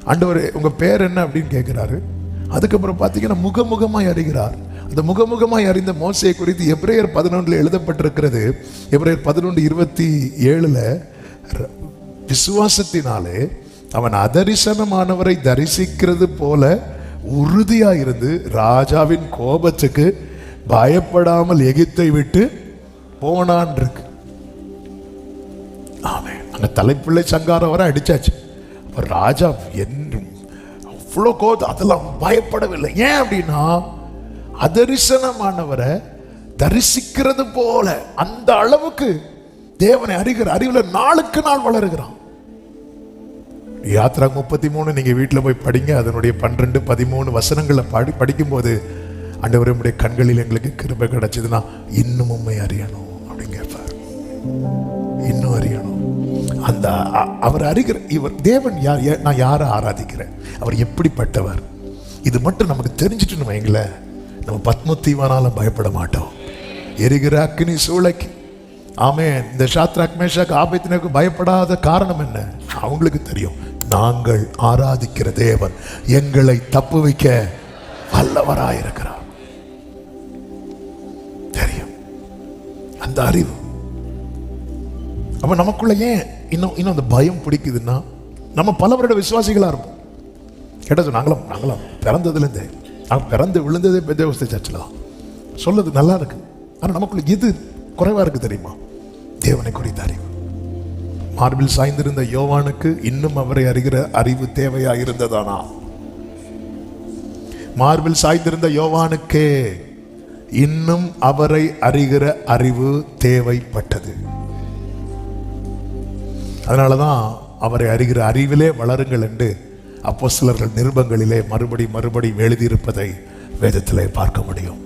ஆண்டவரே உங்க பேர் என்ன அப்படின்னு கேட்கிறாரு. அதுக்கப்புறம் பார்த்தீங்கன்னா முகமுகமாய் அறிகிறார். அந்த முகமுகமாய் அறிந்த மோசையை குறித்து எபிரேயர் 11 எழுதப்பட்டிருக்கிறது. எபிரேயர் 11:27 விசுவாசத்தினாலே அவன் அதரிசனமானவரை தரிசிக்கிறது போல உறுதியா இருந்து ராஜாவின் கோபத்துக்கு பயப்படாமல் எகிப்தை விட்டு போனான் இருக்கு. ஆமென். அங்க தலைப்பிள்ளை சங்காரம் வர அடிச்சாச்சு. ராஜா அவ்வளோ கோபம், அதெல்லாம் பயப்படவில்லை. ஏன் அப்படின்னா அதரிசனமானவரை தரிசிக்கிறது போல அந்த அளவுக்கு தேவனை அறிகிற அறிவுல நாளுக்கு நாள் வளருகிறான். யாத்ரா 33 நீங்க வீட்டில் போய் படிங்க. அதனுடைய 12, 13 வசனங்களை படிக்கும் போது ஆண்டவரே உம்முடைய கண்களில் எங்களுக்கு கிருபை கிடைச்சதுன்னா இன்னும் உண்மை அறியணும் அப்படின்னு கேட்பார். இன்னும் அறியணும். அந்த அவர் அறிகிற இவர் தேவன் யார், நான் யாரை ஆராதிக்கிறேன், அவர் எப்படிப்பட்டவர், இது மட்டும் நமக்கு தெரிஞ்சுட்டு வைங்களேன், நம்ம பத்மத்தீவானாலும் பயப்பட மாட்டோம். எரிகிற அக்கினி சூளைக்கு ஆமென். இந்த சாத்ராக் மேஷாக் ஆபேத்நேகோக்கு பயப்படாத காரணம் என்ன? அவங்களுக்கு தெரியும், நாங்கள் ஆராதிக்கிற தேவன் எங்களை தப்புவிக்க வல்லவராயிருக்கிறார். தெரியும் அந்த அறிவு. அப்ப நமக்குள்ள ஏன் இன்னும் அந்த பயம் பிடிக்குதுன்னா, நம்ம பல வருட விசுவாசிகளா இருப்போம். கேட்டது நாங்களாம் பிறந்ததுலேருந்தே, நாங்கள் பிறந்து விழுந்ததே பெந்தேகோஸ்தே சர்ச்சில் தான். சொல்றது நல்லா இருக்கு. ஆனால் நமக்குள்ள எது குறைவா இருக்கு தெரியுமா? தேவனை குறித்த அறிவு. மார்பில் சாய்ந்திருந்த யோவானுக்கு இன்னும் அவரை அறிகிற அறிவு தேவையா இருந்ததானா? மார்பில் சாய்ந்திருந்த யோவானுக்கே இன்னும் அவரை அறிகிற அறிவு தேவைப்பட்டது. அதனாலதான் அவரை அறிகிற அறிவிலே வளருங்கள் என்று அப்போஸ்தலர்கள் நிருபங்களிலே மறுபடி எழுதியிருப்பதை வேதத்திலே பார்க்க முடியும்.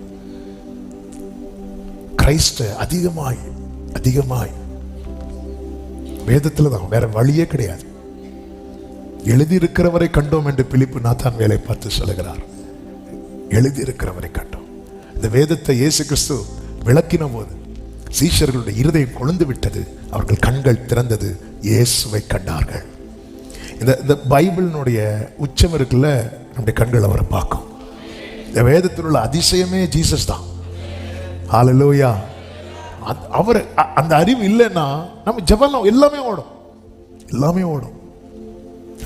கிறிஸ்து அதிகமாய் வேதத்துல தான், வேற வழியே கிடையாது. எழுதியிருக்கிறவரை கண்டோம் என்று பிலிப்பு நாத்தான் வேலை பார்த்து சொல்லுகிறார். எழுதியிருக்கிறவரை கண்டோம். இந்த வேதத்தை இயேசு கிறிஸ்து விளக்கின போது சீஷர்களுடைய இருதயம் கொழுந்து விட்டது, அவர்கள் கண்கள் திறந்தது, இயேசுவை கண்டார்கள். இந்த பைபிளினுடைய உச்சம் இருக்குல்ல, நம்முடைய கண்கள் அவரை பார்க்கும். இந்த வேதத்தில் உள்ள அதிசயமே ஜீசஸ் தான். ஹல்லேலூயா. அவர் அந்த அறிவு இல்லைன்னா நம்ம ஜெபம் எல்லாமே ஓடும்.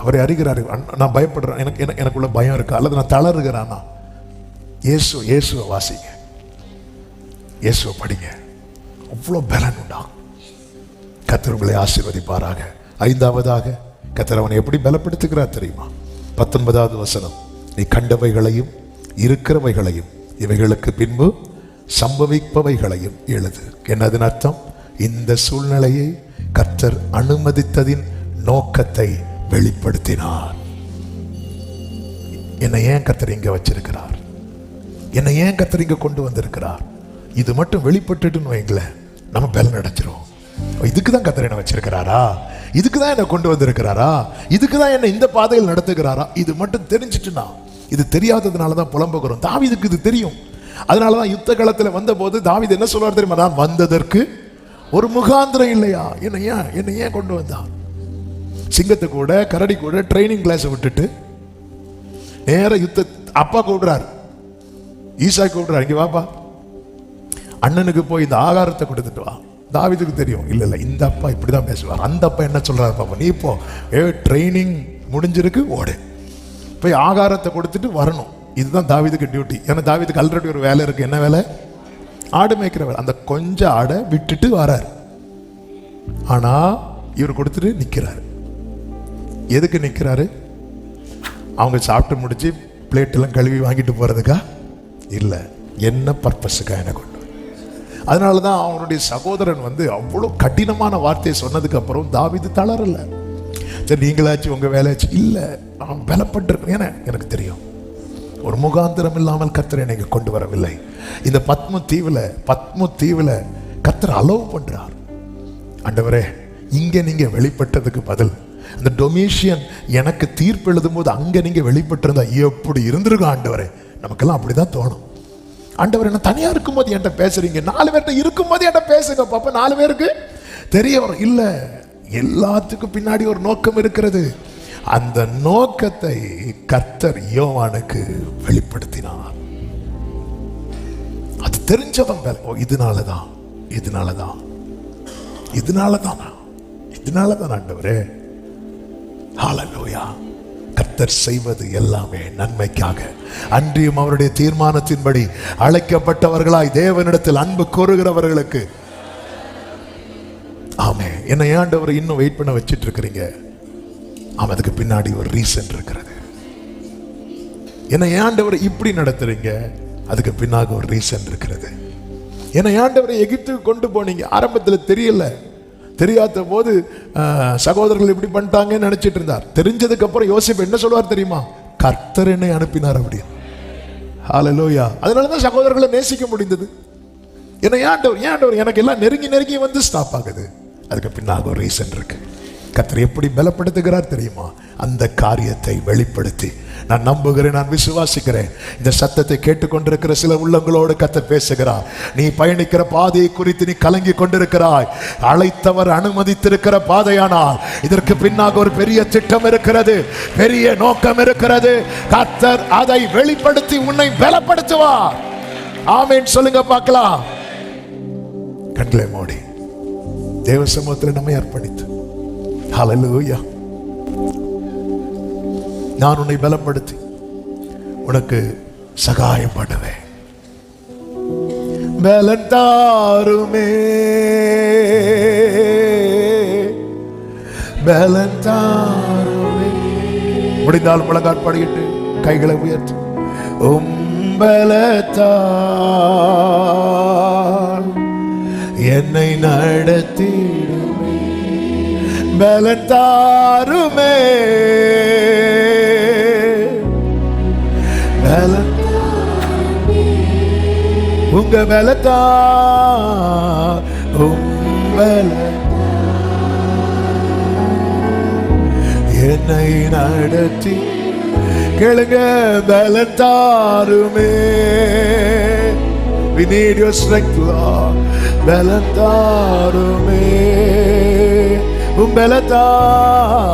அவரை அறிகிறாரு. நான் பயப்படுறேன், எனக்குள்ள பயம் இருக்கா, அல்லது நான் தளருகிறானா, இயேசுவை வாசிங்க, இயேசுவை படிங்க, அவ்வளோ பலன் உண்டாகும். கர்த்தர் உங்களை ஆசீர்வதிப்பாராக. ஐந்தாவதாக கர்த்தர் அவனை எப்படி பலப்படுத்துகிறார் தெரியுமா? 19வது வசனம், நீ கண்டவைகளையும் இருக்கிறவைகளையும் இவைகளுக்கு பின்பு சம்பவிப்பவைகளையும் எழுது. என்னதன் அர்த்தம்? இந்த சூழ்நிலையை கர்த்தர் அனுமதித்ததின் நோக்கத்தை வெளிப்படுத்தினார். என்னை ஏன் கர்த்தர் இங்க வச்சிருக்கிறார்? என்னை ஏன் கர்த்தர் இங்க கொண்டு வந்திருக்கிறார்? இது மட்டும் வெளிப்பட்டுன்னு வைங்களேன், நம்ம பலன் அடைஞ்சிரும். இதுக்கு தான் கர்த்தர் என்ன வச்சிருக்கிறாரா? இதுக்கு தான் என்ன கொண்டு வந்திருக்கிறாரா? இதுக்கு தான் என்ன இந்த பாதையில் நடத்துகிறாரா? இது மட்டும் தெரிஞ்சிட்டுனா, இது தெரியாததுனால தான் புலம்புகிறோம். தாவீதுக்கு இது தெரியும். அதனாலதான் யுத்த களத்தில் வந்த போது தாவீது என்ன சொல்வார் தெரியுமா? நான் வந்ததற்கு ஒரு முகாந்திரம் இல்லையா? என்ன ஏன் கொண்டு வந்தான்? சிங்கத்தை கூட கரடி கூட ட்ரைனிங் கிளாஸ் விட்டுட்டு நேர யுத்த அப்பா கூப்பிடுறாரு, ஈசா கூப்பிடுறாரு, இங்க வாப்பா, அண்ணனுக்கு போய் இந்த ஆகாரத்தை கொடுத்துட்டு வா. தாவீதுக்கு தெரியும், இல்ல இந்த அப்பா இப்படிதான் பேசுவார். அந்த அப்பா என்ன சொல்றாரு பாப்பா, நீ இப்போ ட்ரைனிங் முடிஞ்சிருக்கு, ஓடு போய் ஆகாரத்தை கொடுத்துட்டு வரணும். இதுதான் தாவீதுக்கு டியூட்டி. ஏன்னா தாவீதுக்கு ஆல்ரெடி ஒரு வேலை இருக்கு. என்ன வேலை? ஆடு மேய்க்கிற வேலை. அந்த கொஞ்சம் ஆடை விட்டுட்டு வராரு. ஆனா இவர் கொடுத்துட்டு நிக்கிறாரு. எதுக்கு நிக்கிறாரு? அவங்க சாப்பிட்டு முடிச்சு பிளேட் எல்லாம் கழுவி வாங்கிட்டு போறதுக்கா? இல்ல, என்ன பர்பஸுக்கா என்ன கொண்டு. அதனாலதான் அவனுடைய சகோதரன் அவ்வளவு கடினமான வார்த்தையை சொன்னதுக்கு அப்புறம் தாவீது தளரல. சரி, நீங்களாச்சு உங்க வேலையாச்சு, இல்ல அவன் பலப்பட்டிருக்க. எனக்கு தெரியும், ஒரு முகாந்திரம் இல்லாமல் கர்த்தர் என்னை கொண்டு வரவில்லை. இந்த பத்ம தீவுல கர்த்தர் அலோவ் பண்றார். ஆண்டவரே, இங்க நீங்க வெளிப்பட்டதுக்கு பதில் அந்த டொமிஷியன் எனக்கு தீர்ப்பு எழுதும் போது அங்க நீங்க வெளிப்பட்டிருந்தா எப்படி இருந்திருக்கும் ஆண்டவரே. நமக்கெல்லாம் அப்படிதான் தோணும். ஆண்டவர் என்ன தனியா இருக்கும்போது என்கிட்ட பேசுறீங்க, 4 பேர்கிட்ட இருக்கும்போது என்கிட்ட பேசுங்க பாப்பா, 4 பேருக்கு தெரிய வரும். இல்ல, எல்லாத்துக்கும் பின்னாடி ஒரு நோக்கம் இருக்கிறது. அந்த நோக்கத்தை கர்த்தர் யோவானுக்கு வெளிப்படுத்தினார். அது தெரிஞ்சவன் இதனாலதான் ஆண்டவரே. ஹல்லேலூயா. கர்த்தர் செய்வது எல்லாமே நன்மைக்காக, அன்றியும் அவருடைய தீர்மானத்தின்படி அழைக்கப்பட்டவர்களாய் தேவனிடத்தில் அன்பு கூறுகிறவர்களுக்கு. ஆமே. என்னை ஆண்டவர் இன்னும் வெயிட் பண்ண வச்சிட்டு இருக்கிறீங்க. அதுக்கு பின்னாடி ஒரு ரீசன் இருக்கிறது. என்னை ஆண்டவர் இப்படி நடத்துறீங்க, அதுக்கு பின்னாடி ஒரு ரீசன் இருக்கிறது. என்னை ஆண்டவரை எகிப்துக்கு கொண்டு போனீங்க, ஆரம்பத்தில் தெரியாத போது சகோதரர்கள் இப்படி பண்ணிட்டாங்கன்னு நினைச்சிட்டு இருந்தார். தெரிஞ்சதுக்கு அப்புறம் யோசிப்பு என்ன சொல்வார் தெரியுமா? கர்த்தர் என்னை அனுப்பினார் அப்படின்னு. ஹல்லேலூயா. அதனாலதான் சகோதரர்களை நேசிக்க முடிந்தது. என்னை ஆண்டவர் எனக்கு எல்லாம் நெருங்கி ஸ்டாப் ஆகுது. அதுக்கு பின்னாக ஒரு ரீசன் இருக்கு. கர்த்தர் எப்படி பலப்படுத்துகிறார் தெரியுமா? அந்த காரியத்தை வெளிப்படுத்தி. நான் நம்புகிறேன், நான் விசுவாசிக்கிறேன். இந்த சத்தத்தை கேட்டுக்கொண்டிருக்கிற சில உள்ளங்களோடு கர்த்தர் பேசுகிறார். நீ பயணிக்கிற பாதையை குறித்து நீ கலங்கி கொண்டிருக்கிறாய். அழைத்தவர் அனுமதித்திருக்கிற பாதையானால் இதற்கு பின்னாக ஒரு பெரிய திட்டம் இருக்கிறது, பெரிய நோக்கம் இருக்கிறது. கர்த்தர் அதை வெளிப்படுத்தி உன்னை பலப்படுத்துவார். ஆமென் சொல்லுங்க பார்க்கலாம். கண்களை மூடி தேவ சமூகத்தில் நம்மை அர்ப்பணித்து. ஹல்லேலூயா. நான் உன்னை பலப்படுத்தி உனக்கு சகாயம் பண்ணுவேன். பலன் தாருமே, பலன் தாருமே. முடிந்தால் முழங்கால் படிக்கிட்டு கைகளை உயர்த்தி, பலத்தால் என்னை நடத்திடுமே, பலன் தாருமே, உங்க பலத்தா என்னை நடத்தி. கேளுங்க, பலன் தாருமே. We need your strength, Lord. பலன் தாருமே, பலன் தாரும்.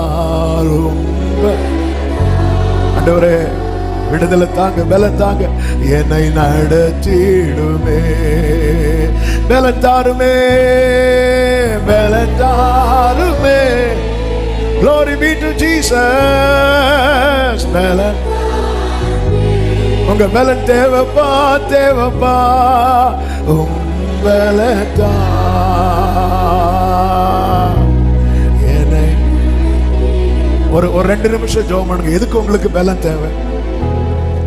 ஆண்டவரே, விடுதலை தாங்க, பலன் தாங்க, என்னை நடத்திடுமே, பலன் தாருமே, பலன் தாருமே. Glory be to Jesus. பலன். உங்க உங்க பலன் தேவைப்பா, தேவைப்பா, உங்களதா என்னை ஒரு 2 நிமிஷம் ஜெபம் பண்ணுங்க. எதுக்கு உங்களுக்கு பலன் தேவை?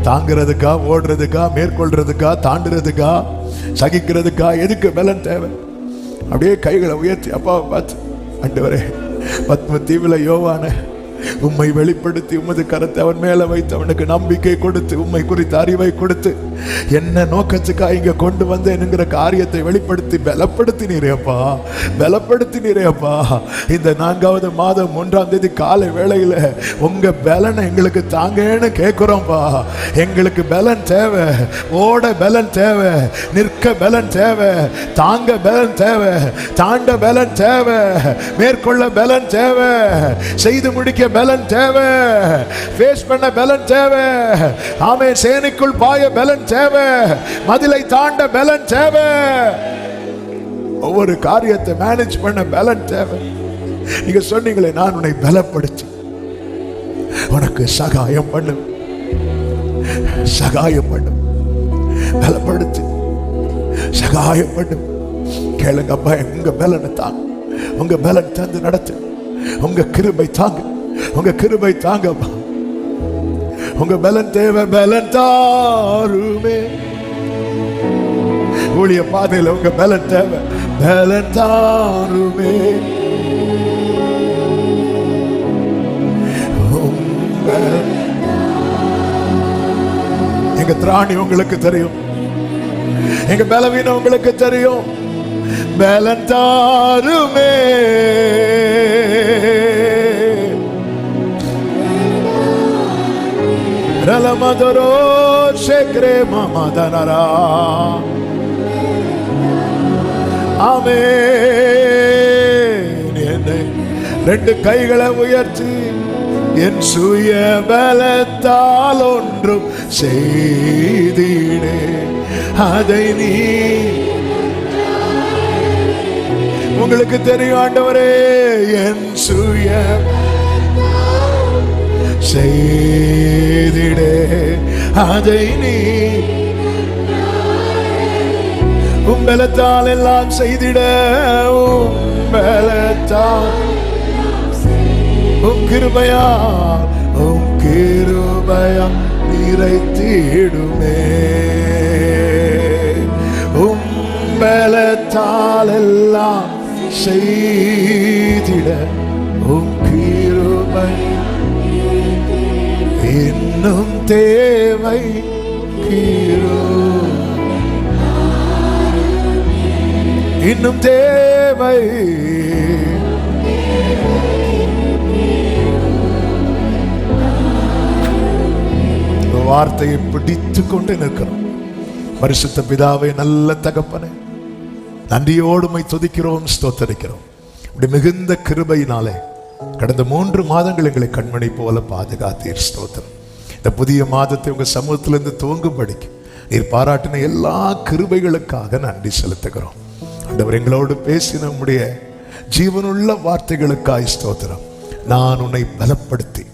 தாங்கிறதுக்கா, ஓடுறதுக்கா, மேற்கொள்றதுக்கா, தாண்டுறதுக்கா, சகிக்கிறதுக்கா? எதுக்கு பலன் தேவை? அப்படியே கைகளை உயர்த்தி அப்பாவை பார்த்து, ஆண்டவரே, பத்ம தீவுல யோவான உம்மை வெளிப்படுத்தி உமது கரத்தை அவன் மேல வைத்து அவனுக்கு நம்பிக்கை கொடுத்து உம்மை குறித்த அறிவை கொடுத்து என்ன நோக்கத்துக்காக இங்க கொண்டு வந்தேன் என்கிற காரியத்தை வெளிப்படுத்தி பலப்படுத்தினீரேப்பா, பலப்படுத்தினீரேப்பா. இந்த 4வது மாதம் 1ஆம் தேதி காலை வேளையில உங்க பலனை எங்களுக்கு தாங்கன்னு கேட்கிறோம்ப்பா. எங்களுக்கு பலன் தேவை, ஓட பலன் தேவை, நிற்க பலன் தேவை, தாங்க பலன் தேவை, தாண்ட பலன் தேவை, மேற்கொள்ள பலன் தேவை, செய்து முடிக்க பலன் தேவை, ஃபேஸ் பண்ண பலன் தேவை. ஆமே, சேனைக்குள் பாய பலன் தேவை, மதிலை தாண்ட பலன் தேவை, ஒவ்வொரு காரியத்தை மேனேஜ் பண்ண பலன் தேவை. நீங்க சொன்னீங்களே, நான் உன்னை பலப்படுத்தி உனக்கு சகாயம் பண்ணு, சகாயம் பண்ணு, பலப்படுத்தி சகாயம் பண்ணு. கேளுங்க அப்பா, உங்க பலனை தாங்க, உங்க பலன் தந்து நடத்து, உங்க கிருபை தாங்க, உங்க கிருபை தாங்கப்பா. உங்க பலன் தேவை, பலன் தாருமே. ஊழிய பாதையில் உங்க பலன் தேவை, பலன் தாருமே. எங்க திராணி உங்களுக்கு தெரியும், எங்க பலவீனம் உங்களுக்கு தெரியும், பலன் தாருமே. ரலமதரோ ஷேக்ரே மாமதனரா. ஆமென். என்னை 2 கைகளை உயர்த்தி, என் சுய பலத்தால் ஒன்றும் செய்தீனே, அதை நீ உங்களுக்கு தெரியும் ஆண்டவரே. என் சுய செய்திடே, அதை நீ உம்பலத்தால் எல்லாம் செய்திட, உம்பலத்தால் உம் கிருபையால், உம் கிருபையால் நிறைத்திடுமே. உம்பலத்தால் எல்லாம் செய்திட, உம் கிருபை இன்னும் தேவை, இன்னும் தேவை. வார்த்தையை பிடித்துக் கொண்டு நிற்கிறோம். பரிசுத்த பிதாவை, நல்ல தகப்பனே, நன்றியோடு உம்மை துதிக்கிறோம், ஸ்தோத்தரிக்கிறோம். இப்படி மிகுந்த கிருபையினாலே கடந்த 3 மாதங்கள் எங்களை கண்மணி போல பாதுகாத்தீர், ஸ்தோத்திரம். இந்த புதிய மாதத்தை உங்க சமூகத்திலிருந்து துவங்கும்படிக்கு நீர் பாராட்டின எல்லா கிருபைகளுக்காக நன்றி செலுத்துகிறோம். ஆண்டவர், எங்களோடு பேசின உம்முடைய ஜீவனுள்ள வார்த்தைகளுக்காய் ஸ்தோத்திரம். நான் உன்னை பலப்படுத்தி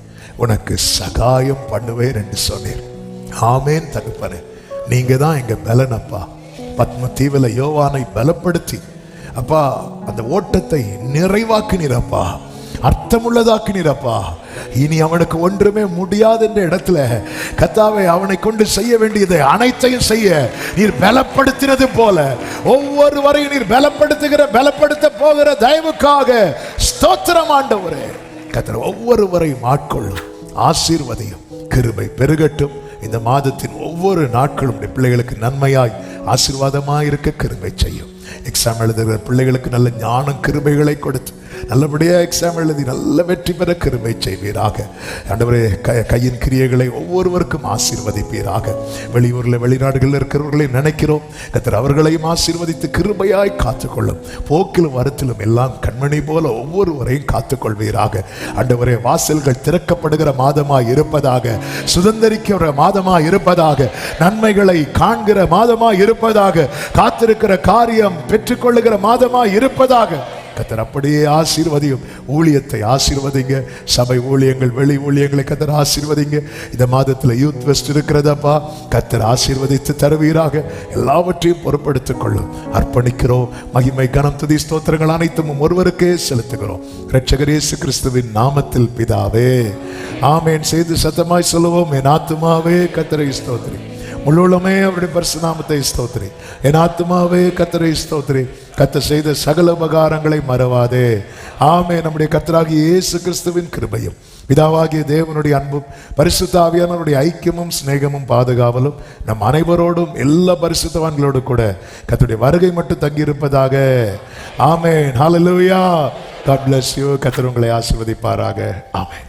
உனக்கு சகாயம் பண்ணுவேன் என்று சொன்னீர். ஆமேன் தகப்பனே, நீங்க தான் எங்க பலனப்பா. பத்ம தீவில யோவானை பலப்படுத்தி அப்பா அந்த ஓட்டத்தை நிறைவாக்கினீரப்பா, அர்த்தமுள்ளதாக்கினீரப்பா. இனி அவனுக்கு ஒன்றுமே முடியாது என்ற இடத்துல கர்த்தாவே அவனை கொண்டு செய்ய வேண்டியதை அனைத்தையும் செய்ய நீர் பலப்படுத்தினது போல ஒவ்வொருவரையும் நீர் பலப்படுத்த போகிற தயவுக்காக ஸ்தோத்திரம் ஆண்டவரே. கர்த்தர் ஒவ்வொருவரையும் ஆட்கொள்ளும், ஆசீர்வதியும், கிருபை பெருகட்டும். இந்த மாதத்தின் ஒவ்வொரு நாட்களும் பிள்ளைகளுக்கு நன்மையாய் ஆசீர்வாதமாய் இருக்க கிருபை செய்யும். எக்ஸாம் எழுதுகிற பிள்ளைகளுக்கு நல்ல ஞானம் கிருபைகளை கொடுத்து நல்லபடியாக எக்ஸாம் எழுதி நல்ல வெற்றி பெற கிருபை செய்வீராக. ஆண்டவரே, கையின் கிரியைகளை ஒவ்வொருவருக்கும் ஆசீர்வதிப்பீராக. வெளியூரில் வெளிநாடுகளில் இருக்கிறவர்களை நினைக்கிறோம் கர்த்தர், அவர்களையும் ஆசீர்வதித்து கிருபையாய் காத்துக்கொள்ளும். போக்கிலும் வரத்திலும் எல்லாம் கண்மணி போல ஒவ்வொருவரையும் காத்துக்கொள்வீராக. ஆண்டவரே, வாசல்கள் திறக்கப்படுகிற மாதமாய் இருப்பதாக, சுதந்திரிக்கிற மாதமாய் இருப்பதாக, நன்மைகளை காண்கிற மாதமாய் இருப்பதாக, காத்திருக்கிற காரியம் பெற்றுக்கொள்ளுகிற மாதமாய் இருப்பதாக. கர்த்தர் அப்படியே ஆசீர்வதியும். ஊழியத்தை ஆசீர்வதிங்க. சபை ஊழியங்கள், வெளி ஊழியங்களை கர்த்தர் ஆசீர்வதிங்க. இந்த மாதத்தில் யூத் ஃபெஸ்ட் இருக்கிறதப்பா, கர்த்தர் ஆசீர்வதித்து தருவீராக. எல்லாவற்றையும் பொறுப்படுத்திக் கொள்ளும். அர்ப்பணிக்கிறோம். மகிமை, கனம், துதி, ஸ்தோத்திரங்கள் அனைத்தும் ஒருவருக்கே செலுத்துகிறோம். இரட்சகர் இயேசு கிறிஸ்துவின் நாமத்தில் பிதாவே, ஆமென். செய்து சத்தமாய் சொல்லுவோம். என் ஆத்துமாவே கர்த்தரை ஸ்தோத்திரி, முழுவதுமே அவருடைய பரிசுத்த நாமத்தை ஸ்தோத்திரி. என் ஆத்துமாவே கர்த்தரை ஸ்தோத்திரி, கர்த்தர் செய்த சகல உபகாரங்களை மறவாதே. ஆமென். நம்முடைய கர்த்தராகிய இயேசு கிறிஸ்துவின் கிருபையும், பிதாவாகிய தேவனுடைய அன்பும், பரிசுத்த ஆவியானவருடைய ஐக்கியமும் சிநேகமும் பாதுகாவலும் நம் அனைவரோடும், எல்லா பரிசுத்தவான்களோடு கூட கர்த்தருடைய வருகை மட்டும் தங்கியிருப்பதாக. ஆமென். ஹல்லேலூயா. God bless you. கர்த்தர் உங்களை ஆசீர்வதிப்பாராக. ஆமென்.